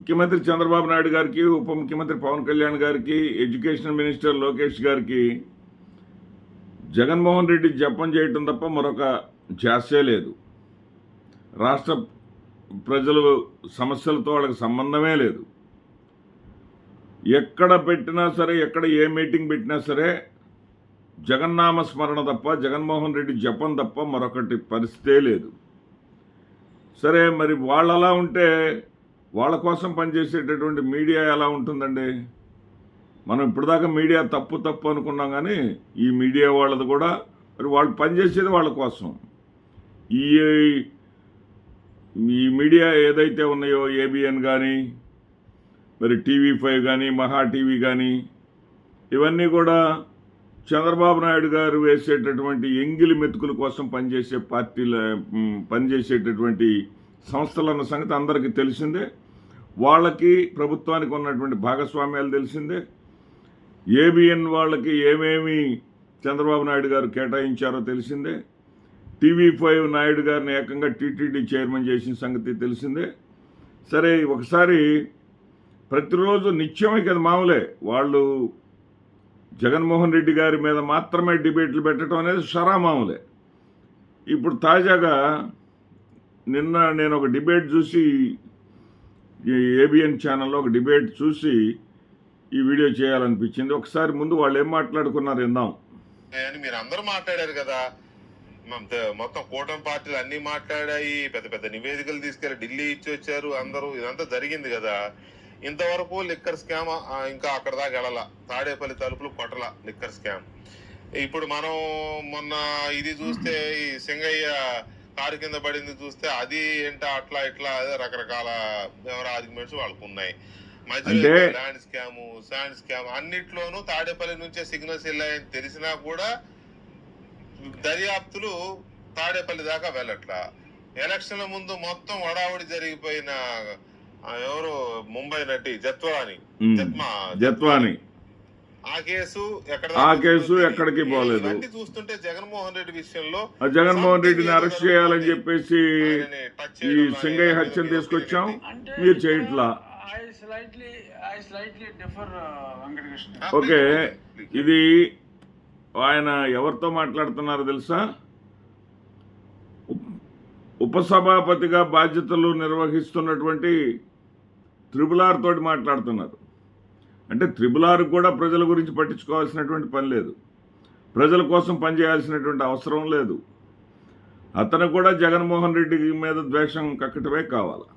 ముఖ్యమంత్రి చంద్రబాబు నాయుడు గారికి, ఉప ముఖ్యమంత్రి పవన్ కళ్యాణ్ గారికి, ఎడ్యుకేషన్ మినిస్టర్ లోకేష్ గారికి జగన్మోహన్ రెడ్డి జపం చేయటం తప్ప మరొక ధ్యాసే లేదు. రాష్ట్ర ప్రజలు సమస్యలతో వాళ్ళకి సంబంధమే లేదు. ఎక్కడ పెట్టినా సరే, ఎక్కడ ఏ మీటింగ్ పెట్టినా సరే జగన్నామ స్మరణ తప్ప, జగన్మోహన్ రెడ్డి జపం తప్ప మరొకటి పరిస్థితే లేదు. సరే, మరి వాళ్ళలా ఉంటే వాళ్ళ కోసం పనిచేసేటటువంటి మీడియా ఎలా ఉంటుందండి? మనం ఇప్పటిదాకా మీడియా తప్పు అనుకున్నాం, కానీ ఈ మీడియా వాళ్ళది కూడా మరి వాళ్ళు పనిచేసేది వాళ్ళ కోసం. ఈ ఈ మీడియా ఏదైతే ఉన్నాయో, ఏబిఎన్ కానీ, మరి టీవీ5 కానీ, మహా టీవీ కానీ, ఇవన్నీ కూడా చంద్రబాబు నాయుడు గారు వేసేటటువంటి ఎంగిలి మెతుకుల కోసం పనిచేసేటటువంటి సంస్థలు అన్న సంగతి అందరికీ తెలిసిందే. వాళ్ళకి ప్రభుత్వానికి ఉన్నటువంటి భాగస్వామ్యాలు తెలిసిందే. ఏబిఎన్ వాళ్ళకి ఏమేమి చంద్రబాబు నాయుడు గారు కేటాయించారో తెలిసిందే. టీవీ5 నాయుడు గారిని ఏకంగా టీటీడీ చైర్మన్ చేసిన సంగతి తెలిసిందే. సరే, ఒకసారి ప్రతిరోజు నిత్యమే కదా మామూలే, వాళ్ళు జగన్మోహన్ రెడ్డి గారి మీద మాత్రమే డిబేట్లు పెట్టడం అనేది మామూలే. ఇప్పుడు తాజాగా నిన్న నేను ఒక డిబేట్ చూసి, ఏబిఎన్ ఛానల్లో ఒక డిబేట్ చూసి ఈ వీడియో చేయాలనిపించింది. ఒకసారి ముందు వాళ్ళు ఏం మాట్లాడుకున్నారు విందాం. మీరు అందరూ మాట్లాడారు కదా, మొత్తం కూటమి పార్టీలు అన్ని మాట్లాడాయి, పెద్ద పెద్ద నివేదికలు తీసుకెళ్లి ఢిల్లీ ఇచ్చి వచ్చారు అందరూ, ఇదంతా జరిగింది కదా. ఇంతవరకు లిక్కర్ స్కామ్ ఇంకా అక్కడ దాకా వెళ్ళాల, తాడేపల్లి తలుపులు కొట్టల లిక్కర్ స్కామ్. ఇప్పుడు మనం మొన్న ఇది చూస్తే, ఈ సింగయ్య కారు కింద పడింది చూస్తే, అది ఏంటో అట్లా ఇట్లా రకరకాల ఎవరు ఆర్గ్యుమెంట్స్ వాళ్ళకు ఉన్నాయి. మధ్యలో ల్యాండ్ స్కామ్, శాండ్ స్కామ్ అన్నిట్లోనూ తాడేపల్లి నుంచే సిగ్నల్స్ వెళ్ళాయని తెలిసినా కూడా దర్యాప్తులు తాడేపల్లి దాకా వెళ్ళట్లా. ఎలక్షన్ల ముందు మొత్తం వడావడి జరిగిపోయిన ఎవరు ముంబై నటి జత్వాని ఆ కేసు ఎక్కడికి పోలేదు. చూస్తుంటే జగన్మోహన్ రెడ్డి విషయంలో జగన్మోహన్ రెడ్డిని అరెస్ట్ చేయాలని చెప్పేసి ఈ సింగయ్య హత్యను తీసుకొచ్చాం, మీరు చేయట్లా. ఓకే, ఇది ఆయన ఎవరితో మాట్లాడుతున్నారో తెలుసా? ఉపసభాపతిగా బాధ్యతలు నిర్వహిస్తున్నటువంటి త్రిబుల్-ఆర్ తోటి మాట్లాడుతున్నారు. అంటే త్రిబుల్-ఆర్ కూడా ప్రజల గురించి పట్టించుకోవాల్సినటువంటి పని లేదు, ప్రజల కోసం పనిచేయాల్సినటువంటి అవసరం లేదు. అతను కూడా జగన్మోహన్ రెడ్డి మీద ద్వేషం కక్కటమే కావాలి.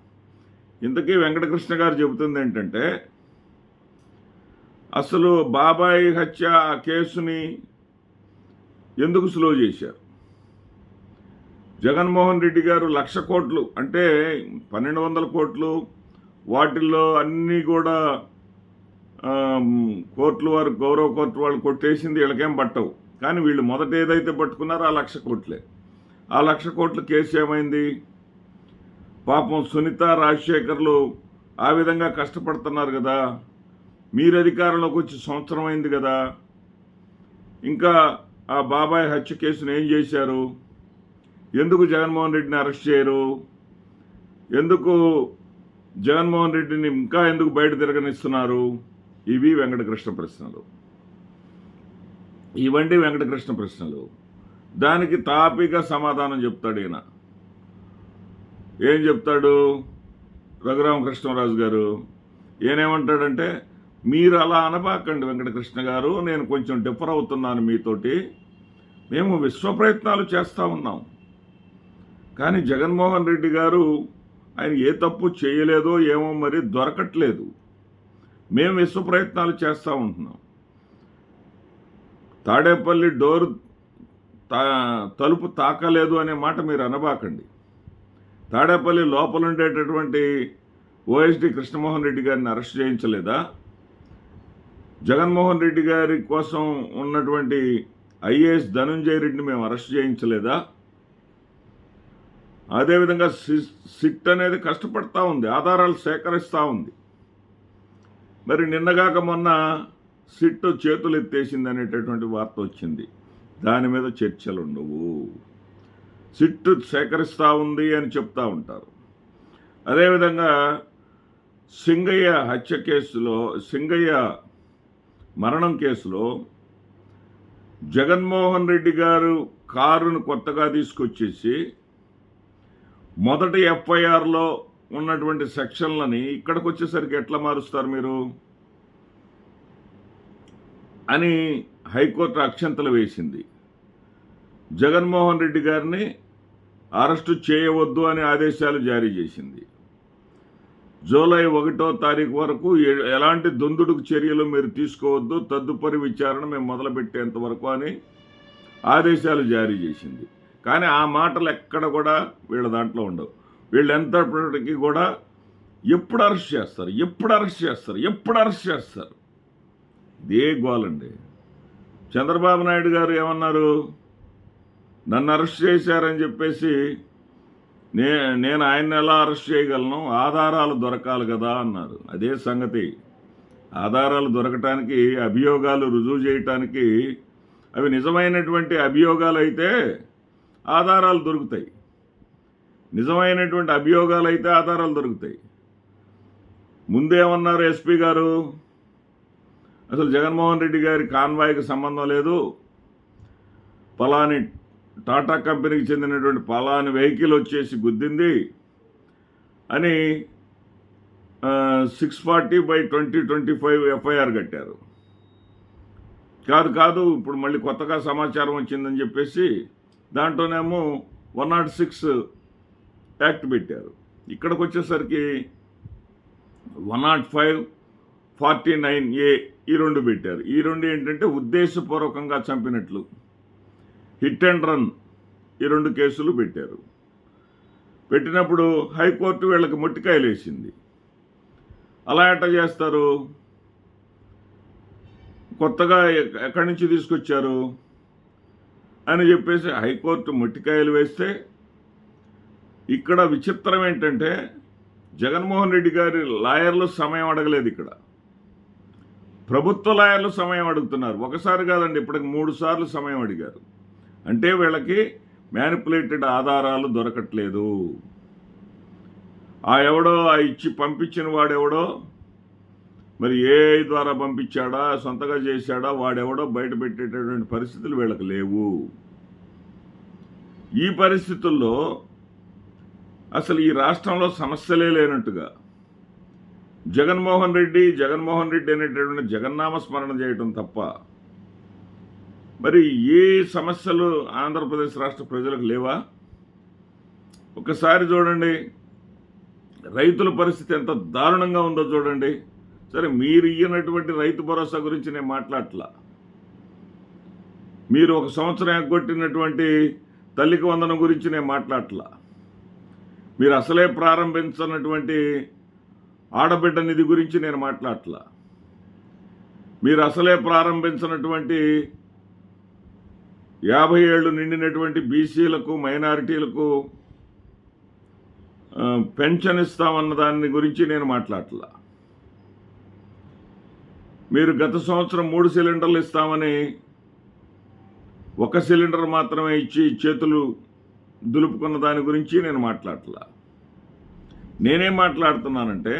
ఇంతకీ వెంకటకృష్ణ గారు చెబుతుంది ఏంటంటే, అసలు బాబాయ్ హత్య ఆ కేసుని ఎందుకు స్లో చేశారు? జగన్మోహన్ రెడ్డి గారు 1,00,000 కోట్లు అంటే 1,200 కోట్లు, వాటిల్లో అన్నీ కూడా కోర్టుల వారు, గౌరవ కోర్టు వాళ్ళు కొట్టేసింది వీళ్ళకేం పట్టవు. కానీ వీళ్ళు మొదట ఏదైతే పట్టుకున్నారో ఆ 1,00,000 కోట్లే. ఆ 1,00,000 కోట్ల కేసు ఏమైంది? పాపం సునీత, రాజశేఖర్లు ఆ విధంగా కష్టపడుతున్నారు కదా, మీరు అధికారంలోకి వచ్చి సంవత్సరం అయింది కదా, ఇంకా ఆ బాబాయ్ హత్య కేసును ఏం చేశారు? ఎందుకు జగన్మోహన్ రెడ్డిని అరెస్ట్ చేయరు? ఎందుకు జగన్మోహన్ రెడ్డిని ఇంకా ఎందుకు బయట తిరగనిస్తున్నారు? ఇవి వెంకటకృష్ణ ప్రశ్నలు. ఇవండి వెంకటకృష్ణ ప్రశ్నలు. దానికి తాపీగా సమాధానం చెప్తాడు ఈయన. ఏం చెప్తాడు? రఘురామకృష్ణరాజు గారు ఈయనేమంటాడంటే, మీరు అలా అనబాకండి వెంకటకృష్ణ గారు, నేను కొంచెం డిఫర్ అవుతున్నాను మీతోటి. మేము విశ్వ ప్రయత్నాలు చేస్తూ ఉన్నాం, కానీ జగన్మోహన్ రెడ్డి గారు ఆయన ఏ తప్పు చేయలేదో ఏమో మరి దొరకట్లేదు. మేము విశ్వ ప్రయత్నాలు చేస్తూ ఉంటున్నాం. తాడేపల్లి తలుపు తాకలేదు అనే మాట మీరు అనబాకండి. తాడేపల్లి లోపల ఉండేటటువంటి ఓఎస్డి కృష్ణమోహన్ రెడ్డి గారిని అరెస్ట్ చేయించలేదా? జగన్మోహన్ రెడ్డి గారి కోసం ఉన్నటువంటి ఐఏఎస్ ధనుంజయ రెడ్డిని మేము అరెస్ట్ చేయించలేదా? అదేవిధంగా సిట్ అనేది కష్టపడతా ఉంది, ఆధారాలు సేకరిస్తూ ఉంది. మరి నిన్నగాక మొన్న సిట్ చేతులు ఎత్తేసింది అనేటటువంటి వార్త వచ్చింది. దాని మీద చర్చలు ఉండవు. సిట్ సేకరిస్తూ ఉంది అని చెప్తూ ఉంటారు. అదేవిధంగా సింగయ్య హత్య కేసులో, సింగయ్య మరణం కేసులో జగన్మోహన్ రెడ్డి గారు కారును కొత్తగా తీసుకొచ్చేసి మొదటి ఎఫ్ఐఆర్లో ఉన్నటువంటి సెక్షన్లని ఇక్కడికి వచ్చేసరికి ఎట్లా మారుస్తారు మీరు అని హైకోర్టు అక్షంతలు వేసింది. జగన్మోహన్ రెడ్డి గారిని అరెస్టు చేయవద్దు అని ఆదేశాలు జారీ చేసింది. జూలై 1వ తారీఖు వరకు ఎలాంటి దుందుడుకు చర్యలు మీరు తీసుకోవద్దు, తదుపరి విచారణ మేము మొదలుపెట్టేంత వరకు అని ఆదేశాలు జారీ చేసింది. కానీ ఆ మాటలు ఎక్కడ కూడా వీళ్ళ దాంట్లో ఉండవు. వీళ్ళు ఎంతప్పటికీ కూడా ఎప్పుడు అరెస్ట్ చేస్తారు, ఎప్పుడు అరెస్ట్ చేస్తారు, ఎప్పుడు అరెస్ట్ చేస్తారు, ఇదే గోలండి. చంద్రబాబు నాయుడు గారు ఏమన్నారు, నన్ను అరెస్ట్ చేశారని చెప్పేసి నేను ఆయన్ని ఎలా అరెస్ట్ చేయగలను, ఆధారాలు దొరకాలి కదా అన్నారు. అదే సంగతి. ఆధారాలు దొరకటానికి, అభియోగాలు రుజువు చేయటానికి, అవి నిజమైనటువంటి అభియోగాలు అయితే ఆధారాలు దొరుకుతాయి. నిజమైనటువంటి అభియోగాలు అయితే ఆధారాలు దొరుకుతాయి. ముందేమన్నారు ఎస్పీ గారు, అసలు జగన్మోహన్ రెడ్డి గారి కాన్వాయ్కి సంబంధం లేదు, పలాని టాటా కంపెనీకి చెందినటువంటి పలాని వెహికల్ వచ్చేసి గుద్దింది అని 640/2025 ఎఫ్ఐఆర్ కట్టారు. కాదు ఇప్పుడు మళ్ళీ కొత్తగా సమాచారం వచ్చిందని చెప్పేసి దాంట్లోనేమో 106 యాక్ట్ పెట్టారు. ఇక్కడికి వచ్చేసరికి 105/49A ఈ రెండు పెట్టారు. ఈ రెండు ఏంటంటే ఉద్దేశపూర్వకంగా చంపినట్లు, హిట్ అండ్ రన్, ఈ రెండు కేసులు పెట్టారు. పెట్టినప్పుడు హైకోర్టు వీళ్ళకి మొట్టికాయలు వేసింది. అలా ఎట్లా చేస్తారు, కొత్తగా ఎక్కడి నుంచి తీసుకొచ్చారు అని చెప్పేసి హైకోర్టు మొట్టికాయలు వేస్తే, ఇక్కడ విచిత్రం ఏంటంటే జగన్మోహన్ రెడ్డి గారి లాయర్లు సమయం అడగలేదు. ఇక్కడ ప్రభుత్వ లాయర్లు సమయం అడుగుతున్నారు. ఒకసారి కాదండి, ఇప్పటికి 3 సార్లు సమయం అడిగారు. అంటే వీళ్ళకి మ్యానిపులేటెడ్ ఆధారాలు దొరకట్లేదు. ఎవడో ఇచ్చి పంపించిన వాడెవడో, మరి ఏఐ ద్వారా పంపించాడా, సొంతగా చేశాడా, వాడెవడో బయట పెట్టేటటువంటి పరిస్థితులు వీళ్ళకి లేవు. ఈ పరిస్థితుల్లో అసలు ఈ రాష్ట్రంలో సమస్యలే లేనట్టుగా జగన్మోహన్ రెడ్డి అనేటటువంటి జగన్నామ స్మరణ చేయటం తప్ప మరి ఏ సమస్యలు ఆంధ్రప్రదేశ్ రాష్ట్ర ప్రజలకు లేవా? ఒకసారి చూడండి, రైతుల పరిస్థితి ఎంత దారుణంగా ఉందో చూడండి. సరే, మీరు ఇయ్యనటువంటి రైతు భరోసా గురించి నేను మాట్లాడట్లా. మీరు 1 సంవత్సరం ఎగ్గొట్టినటువంటి తల్లికి వందనం గురించి నేను మాట్లాడట్లా. మీరు అసలే ప్రారంభించినటువంటి ఆడబిడ్డ నిధి గురించి నేను మాట్లాడట్లా. మీరు అసలే ప్రారంభించినటువంటి 50 ఏళ్ళు నిండినటువంటి బీసీలకు, మైనారిటీలకు పెన్షన్ ఇస్తామన్న దాని గురించి నేను మాట్లాడట్లా. మీరు గత సంవత్సరం 3 సిలిండర్లు ఇస్తామని 1 సిలిండర్ మాత్రమే ఇచ్చి చేతులు దులుపుకున్న దాని గురించి నేను మాట్లాడట్లా. నేనేం మాట్లాడుతున్నానంటే,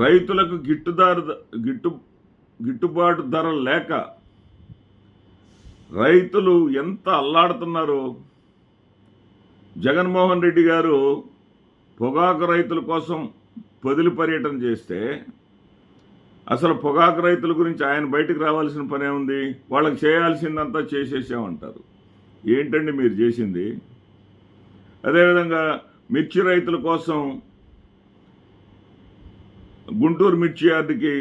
రైతులకు గిట్టుబాటు ధర లేక రైతులు ఎంత అల్లాడుతున్నారో. జగన్మోహన్ రెడ్డి గారు పొగాకు రైతుల కోసం పొదిలి పర్యటన చేస్తే అసలు పొగాకు రైతుల గురించి ఆయన బయటకు రావాల్సిన పనే ఉంది. వాళ్ళకి చేయాల్సిందంతా చేసేసామంటారు. ఏంటండి మీరు చేసింది? అదేవిధంగా మిర్చి రైతుల కోసం గుంటూరు మిర్చి యార్డుకి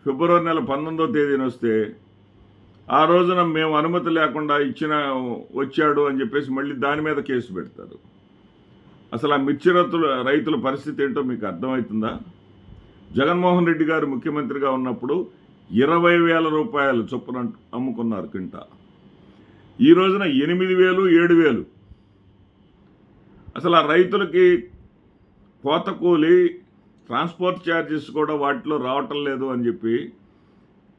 ఫిబ్రవరి నెల 19వ తేదీన వస్తే ఆ రోజున మేము అనుమతి లేకుండా వచ్చాడు అని చెప్పేసి మళ్ళీ దాని మీద కేసు పెడతారు. అసలు ఆ మిర్చి రైతుల పరిస్థితి ఏంటో మీకు అర్థమవుతుందా? జగన్మోహన్ రెడ్డి గారు ముఖ్యమంత్రిగా ఉన్నప్పుడు 20,000 రూపాయలు చొప్పున అమ్ముకున్నారు కింటా. ఈ రోజున 8,000, 7,000. అసలు ఆ రైతులకి కోత కూలి, ట్రాన్స్పోర్ట్ ఛార్జెస్ కూడా వాటిలో రావటం లేదు అని చెప్పి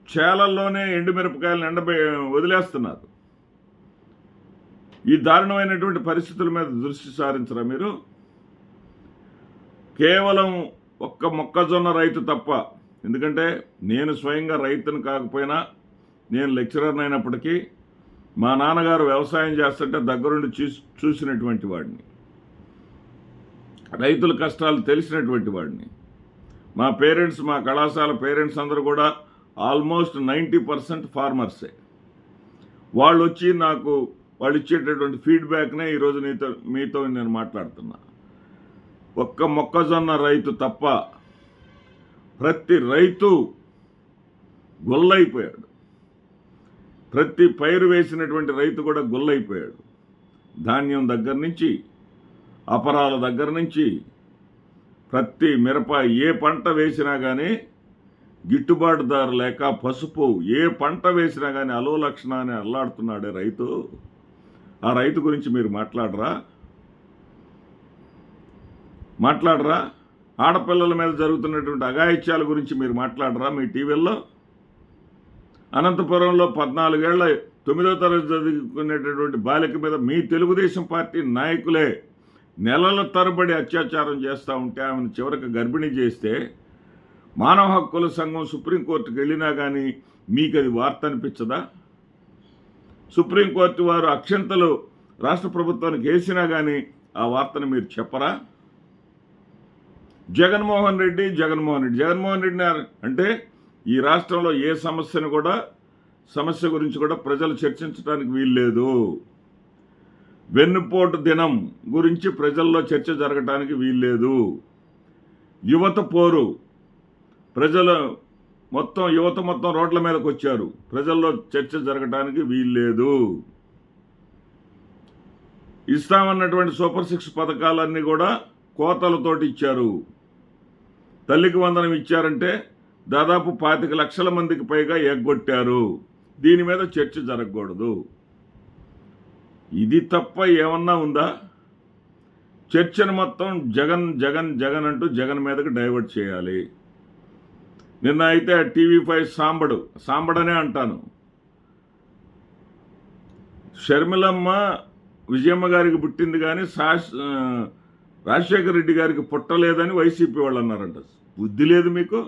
చేలల్లోనే ఎండుమిరపకాయలను వదిలేస్తున్నారు. ఈ దారుణమైనటువంటి పరిస్థితుల మీద దృష్టి సారించరా మీరు? కేవలం ఒక్క మొక్కజొన్న రైతు తప్ప, ఎందుకంటే నేను స్వయంగా రైతును కాకపోయినా నేను లెక్చరర్ అయినప్పటికీ మా నాన్నగారు వ్యవసాయం చేస్తుంటే దగ్గరుండి చూసినటువంటి వాడిని, రైతుల కష్టాలు తెలిసినటువంటి వాడిని. మా పేరెంట్స్, మా కళాశాల పేరెంట్స్ అందరూ కూడా ఆల్మోస్ట్ 90% ఫార్మర్సే. వాళ్ళు వచ్చి నాకు వాళ్ళు ఇచ్చేటటువంటి ఫీడ్బ్యాక్నే ఈరోజు మీతో నేను మాట్లాడుతున్నా. ఒక్క మొక్కజొన్న రైతు తప్ప ప్రతి రైతు గొల్లైపోయాడు. ప్రతి పైరు వేసినటువంటి రైతు కూడా గొల్లైపోయాడు. ధాన్యం దగ్గర నుంచి, అపరాల దగ్గర నుంచి, ప్రతి మిరప ఏ పంట వేసినా కానీ గిట్టుబాటు ధర లేక, పసుపు ఏ పంట వేసినా కానీ అలో లక్షణాన్ని అల్లాడుతున్నాడే రైతు. ఆ రైతు గురించి మీరు మాట్లాడరా? ఆడపిల్లల మీద జరుగుతున్నటువంటి అఘాయిత్యాల గురించి మీరు మాట్లాడరా మీ టీవీల్లో? అనంతపురంలో 14 ఏళ్ల 9వ తరగతి చదువుకునేటటువంటి బాలిక మీద మీ తెలుగుదేశం పార్టీ నాయకులే నెలల తరబడి అత్యాచారం చేస్తూ ఉంటే ఆమెను చివరికి గర్భిణీ చేస్తే మానవ హక్కుల సంఘం సుప్రీంకోర్టుకు వెళ్ళినా కానీ మీకు అది వార్త అనిపించదా? సుప్రీంకోర్టు వారు అక్షంతలు రాష్ట్ర ప్రభుత్వానికి వేసినా కానీ ఆ వార్తను మీరు చెప్పరా? జగన్మోహన్ రెడ్డి అంటే ఈ రాష్ట్రంలో ఏ సమస్య గురించి కూడా ప్రజలు చర్చించడానికి వీల్లేదు. వెన్నుపోటు దినం గురించి ప్రజల్లో చర్చ జరగటానికి వీల్లేదు. యువత పోరు, యువత మొత్తం రోడ్ల మీదకి వచ్చారు, ప్రజల్లో చర్చ జరగటానికి వీల్లేదు. ఇస్తామన్నటువంటి సూపర్ 6 పథకాలన్నీ కూడా కోతలతోటి ఇచ్చారు. తల్లికి వందనం ఇచ్చారంటే దాదాపు 25 లక్షల మందికి పైగా ఎగ్గొట్టారు. దీని మీద చర్చ జరగకూడదు. ఇది తప్ప ఏమన్నా ఉందా? చర్చను మొత్తం జగన్ అంటూ జగన్ మీదకి డైవర్ట్ చేయాలి. నిన్న అయితే TV5 సాంబడనే అంటాను. షర్మిలమ్మ విజయమ్మ గారికి పుట్టింది కానీ రాజశేఖర రెడ్డి గారికి పుట్టలేదని వైసీపీ వాళ్ళు అన్నారంట. బుద్ధి లేదు మీకు?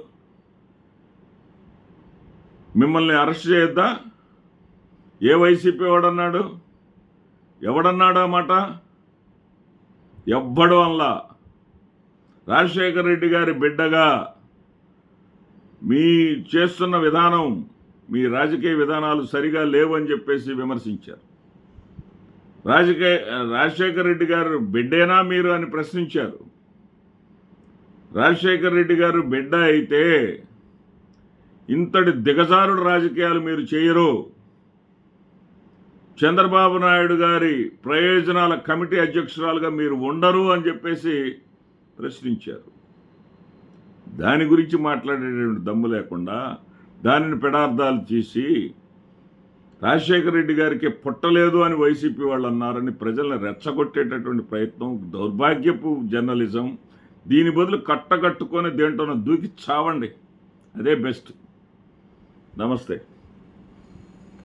మిమ్మల్ని అరెస్ట్ చేయొద్దా? ఏ వైసీపీ వాడన్నాడు? ఎవడన్నాడు ఆ మాట? ఎవ్వడు అల్లా. రాజశేఖర రెడ్డి గారి బిడ్డగా మీ చేస్తున్న విధానం, మీ రాజకీయ విధానాలు సరిగా లేవని చెప్పేసి విమర్శించారు. రాజశేఖర రెడ్డి గారు బిడ్డేనా మీరు అని ప్రశ్నించారు. రాజశేఖర రెడ్డి గారు బిడ్డ అయితే ఇంతటి దిగజారుడు రాజకీయాలు మీరు చేయరు. చంద్రబాబు నాయుడు గారి ప్రయోజనాల కమిటీ అధ్యక్షురాలుగా మీరు ఉండరు అని చెప్పేసి ప్రశ్నించారు. దాని గురించి మాట్లాడేటువంటి దమ్ము లేకుండా దానిని పెడార్థాలు తీసి రాజశేఖర రెడ్డి గారికి పుట్టలేదు అని వైసీపీ వాళ్ళు అన్నారని ప్రజల్ని రెచ్చగొట్టేటటువంటి ప్రయత్నం దౌర్భాగ్యపు జర్నలిజం. దీని బదులు కట్టకట్టుకొని దేంట్లోనో దూకి చావండి, అదే బెస్ట్. నమస్తే.